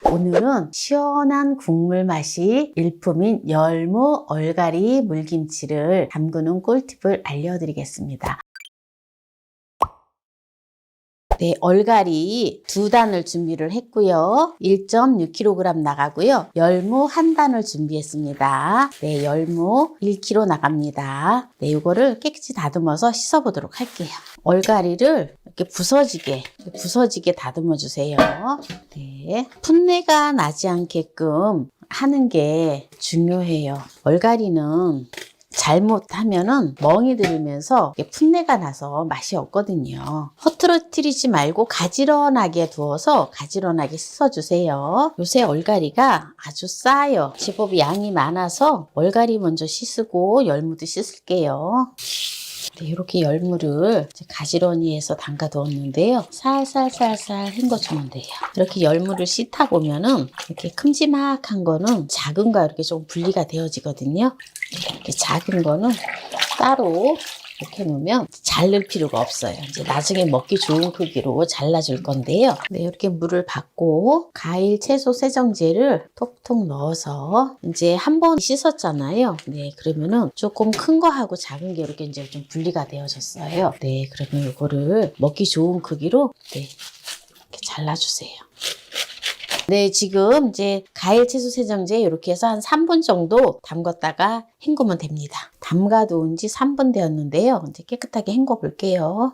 오늘은 시원한 국물 맛이 일품인 열무 얼갈이 물김치를 담그는 꿀팁을 알려드리겠습니다. 네, 얼갈이 2단을 준비를 했고요. 1.6kg 나가고요. 열무 1단을 준비했습니다. 네, 열무 1kg 나갑니다. 네, 이거를 깨끗이 다듬어서 씻어 보도록 할게요. 얼갈이를 이렇게 부서지게 다듬어 주세요. 네, 풋내가 나지 않게끔 하는 게 중요해요. 얼갈이는 잘못하면은 멍이 들면서 풋내가 나서 맛이 없거든요. 허트러뜨리지 말고 가지런하게 두어서 가지런하게 씻어주세요. 요새 얼갈이가 아주 싸요. 제법 양이 많아서 얼갈이 먼저 씻고 열무도 씻을게요. 네, 이렇게 열무를 가지런히 해서 담가 두었는데요. 살살 헹궈주면 돼요. 이렇게 열무를 씻다 보면은 이렇게 큼지막한 거는 작은 거 이렇게 좀 분리가 되어지거든요. 이렇게 작은 거는 따로 이렇게 놓으면 자를 필요가 없어요. 이제 나중에 먹기 좋은 크기로 잘라줄 건데요. 네, 이렇게 물을 받고 과일 채소 세정제를 톡톡 넣어서 이제 한 번 씻었잖아요. 네, 그러면은 조금 큰 거하고 작은 게 이렇게 이제 좀 분리가 되어졌어요. 네, 그러면 이거를 먹기 좋은 크기로 네, 이렇게 잘라주세요. 네, 지금 이제 과일 채소 세정제 이렇게 해서 한 3분 정도 담갔다가 헹구면 됩니다. 담가둔 지 3분 되었는데요. 이제 깨끗하게 헹궈 볼게요.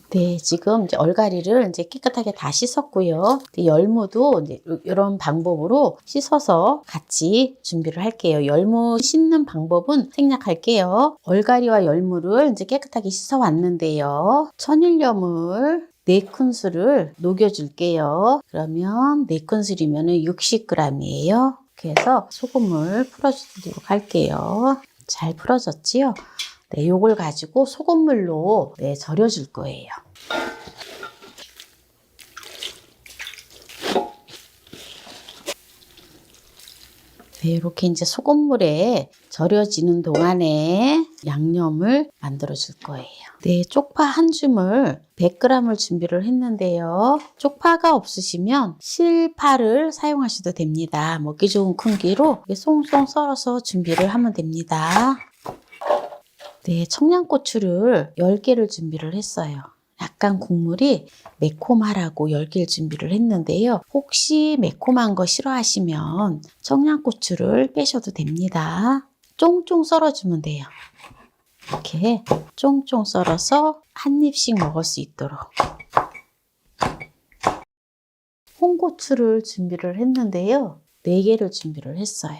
네, 지금 이제 얼갈이를 이제 깨끗하게 다 씻었고요. 열무도 이제 이런 방법으로 씻어서 같이 준비를 할게요. 열무 씻는 방법은 생략할게요. 얼갈이와 열무를 이제 깨끗하게 씻어 왔는데요. 천일염을 4큰술을 녹여줄게요. 그러면 4큰술이면 60g이에요. 그래서 소금을 풀어주도록 할게요. 잘 풀어졌지요? 네, 요걸 가지고 소금물로 절여줄 거예요. 네, 이렇게 이제 소금물에 절여지는 동안에 양념을 만들어 줄 거예요. 네, 쪽파 한 줌을 100g을 준비를 했는데요. 쪽파가 없으시면 실파를 사용하셔도 됩니다. 먹기 좋은 크기로 송송 썰어서 준비를 하면 됩니다. 네, 청양고추를 10개를 준비를 했어요. 약간 국물이 매콤하라고 10개를 준비를 했는데요. 혹시 매콤한 거 싫어하시면 청양고추를 빼셔도 됩니다. 쫑쫑 썰어주면 돼요. 이렇게 쫑쫑 썰어서 한 입씩 먹을 수 있도록. 홍고추를 준비를 했는데요. 4개를 준비를 했어요.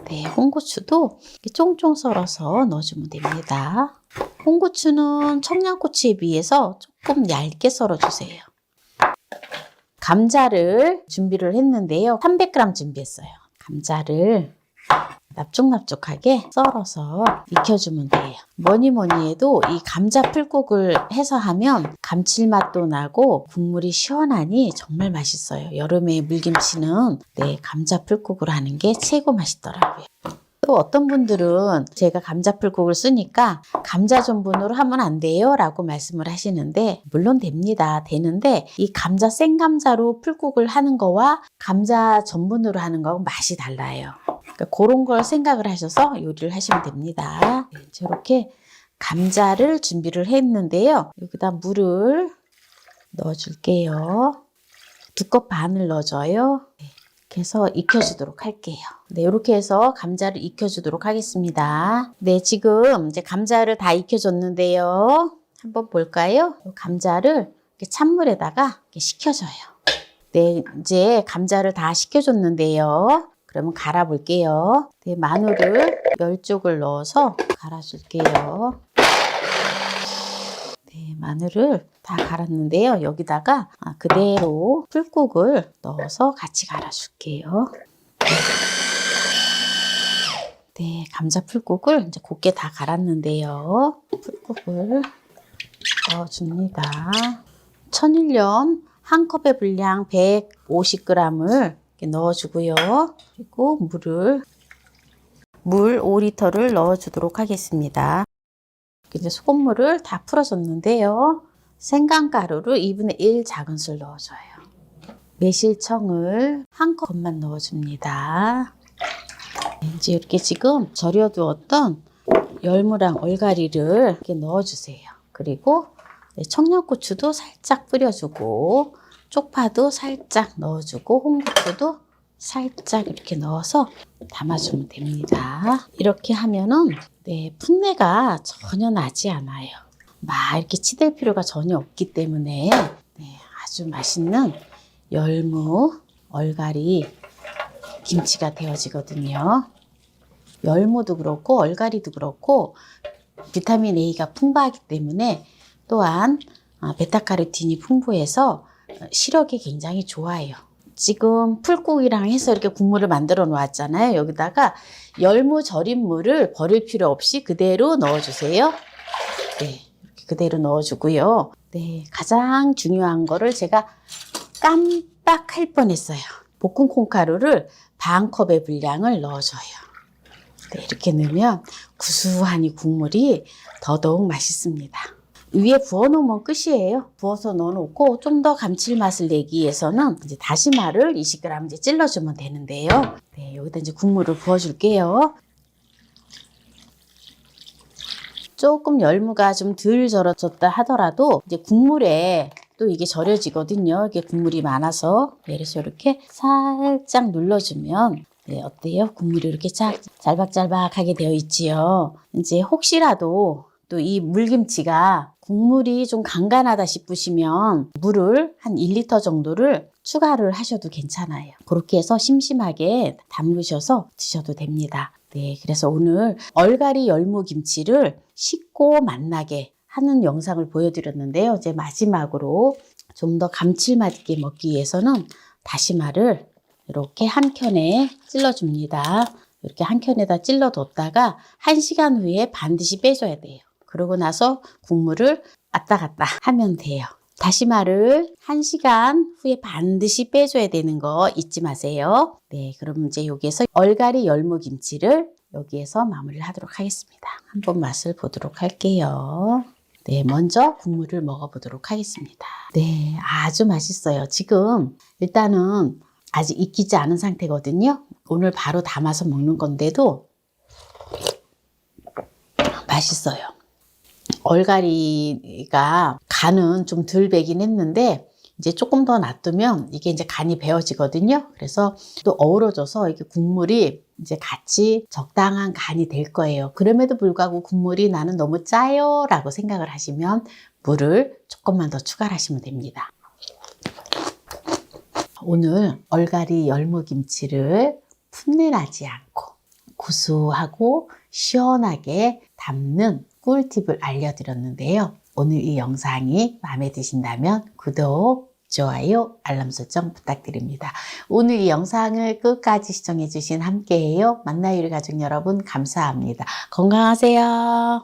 네, 홍고추도 쫑쫑 썰어서 넣어주면 됩니다. 홍고추는 청양고추에 비해서 조금 얇게 썰어주세요. 감자를 준비를 했는데요. 300g 준비했어요. 감자를 납죽납죽하게 썰어서 익혀주면 돼요. 뭐니 해도 이 감자 풀국을 해서 하면 감칠맛도 나고 국물이 시원하니 정말 맛있어요. 여름에 물김치는 감자 풀국으로 하는 게 최고 맛있더라고요. 또 어떤 분들은 제가 감자 풀국을 쓰니까 감자 전분으로 하면 안 돼요 라고 말씀을 하시는데 물론 됩니다. 되는데 이 감자 생감자로 풀국을 하는 거와 감자 전분으로 하는 거하고 맛이 달라요. 그러니까 그런 걸 생각을 하셔서 요리를 하시면 됩니다. 네, 이렇게 감자를 준비를 했는데요. 여기다 물을 넣어줄게요. 2컵 반을 넣어줘요. 네. 이렇게 해서 익혀주도록 할게요. 네, 이렇게 해서 감자를 익혀주도록 하겠습니다. 네, 지금 이제 감자를 다 익혀줬는데요. 한번 볼까요? 감자를 이렇게 찬물에다가 이렇게 식혀줘요. 네, 이제 감자를 다 식혀줬는데요. 그러면 갈아 볼게요. 네, 마늘을 10쪽을 넣어서 갈아줄게요. 네, 마늘을 다 갈았는데요. 여기다가 그대로 풀국을 넣어서 같이 갈아줄게요. 네, 감자 풀국을 이제 곱게 다 갈았는데요. 풀국을 넣어줍니다. 천일염 한 컵의 분량 150g을 넣어주고요. 그리고 물 5리터를 넣어주도록 하겠습니다. 이제 소금물을 다 풀어줬는데요. 생강가루를 2분의 1 작은술 넣어줘요. 매실청을 한 컵만 넣어줍니다. 이제 이렇게 지금 절여두었던 열무랑 얼갈이를 이렇게 넣어주세요. 그리고 청양고추도 살짝 뿌려주고 쪽파도 살짝 넣어주고 홍고추도 살짝 이렇게 넣어서 담아주면 됩니다. 이렇게 하면은 풋내가 전혀 나지 않아요. 막 이렇게 치댈 필요가 전혀 없기 때문에 아주 맛있는 열무, 얼갈이 김치가 되어지거든요. 열무도 그렇고 얼갈이도 그렇고 비타민 A가 풍부하기 때문에 또한 베타카로틴이 풍부해서 시력에 굉장히 좋아요. 지금 풀국이랑 해서 이렇게 국물을 만들어 놓았잖아요. 여기다가 열무 절인 물을 버릴 필요 없이 그대로 넣어주세요. 네, 이렇게 그대로 넣어주고요. 네, 가장 중요한 거를 제가 깜빡할 뻔했어요. 볶은 콩가루를 반 컵의 분량을 넣어줘요. 네, 이렇게 넣으면 구수한 이 국물이 더더욱 맛있습니다. 위에 부어 놓으면 끝이에요. 부어서 넣어 놓고 좀 더 감칠맛을 내기 위해서는 이제 다시마를 20g 이제 찔러주면 되는데요. 네, 여기다 이제 국물을 부어 줄게요. 조금 열무가 좀 덜 절여졌다 하더라도 이제 국물에 또 이게 절여지거든요. 이게 국물이 많아서. 그래서 이렇게 살짝 눌러주면 어때요? 국물이 이렇게 잘박잘박하게 되어 있지요. 이제 혹시라도 또 이 물김치가 국물이 좀 간간하다 싶으시면 물을 한 1리터 정도를 추가를 하셔도 괜찮아요. 그렇게 해서 심심하게 담그셔서 드셔도 됩니다. 네, 그래서 오늘 얼갈이 열무김치를 쉽고 맛나게 하는 영상을 보여드렸는데요. 이제 마지막으로 좀 더 감칠맛 있게 먹기 위해서는 다시마를 이렇게 한 켠에 찔러줍니다. 이렇게 한 켠에다 찔러뒀다가 1시간 후에 반드시 빼줘야 돼요. 그러고 나서 국물을 왔다 갔다 하면 돼요. 다시마를 1시간 후에 반드시 빼줘야 되는 거 잊지 마세요. 네, 그럼 이제 여기에서 얼갈이 열무김치를 여기에서 마무리를 하도록 하겠습니다. 한번 맛을 보도록 할게요. 네, 먼저 국물을 먹어보도록 하겠습니다. 네, 아주 맛있어요. 지금 일단은 아직 익히지 않은 상태거든요. 오늘 바로 담아서 먹는 건데도 맛있어요. 얼갈이가 간은 좀 덜 배긴 했는데 이제 조금 더 놔두면 이게 이제 간이 배어지거든요. 그래서 또 어우러져서 이게 국물이 이제 같이 적당한 간이 될 거예요. 그럼에도 불구하고 국물이 나는 너무 짜요 라고 생각을 하시면 물을 조금만 더 추가를 하시면 됩니다. 오늘 얼갈이 열무김치를 풋내나지 않고 고소하고 시원하게 담는 꿀팁을 알려드렸는데요. 오늘 이 영상이 마음에 드신다면 구독, 좋아요, 알람 설정 부탁드립니다. 오늘 이 영상을 끝까지 시청해주신 함께해요 만나요 우리 가족 여러분 감사합니다. 건강하세요.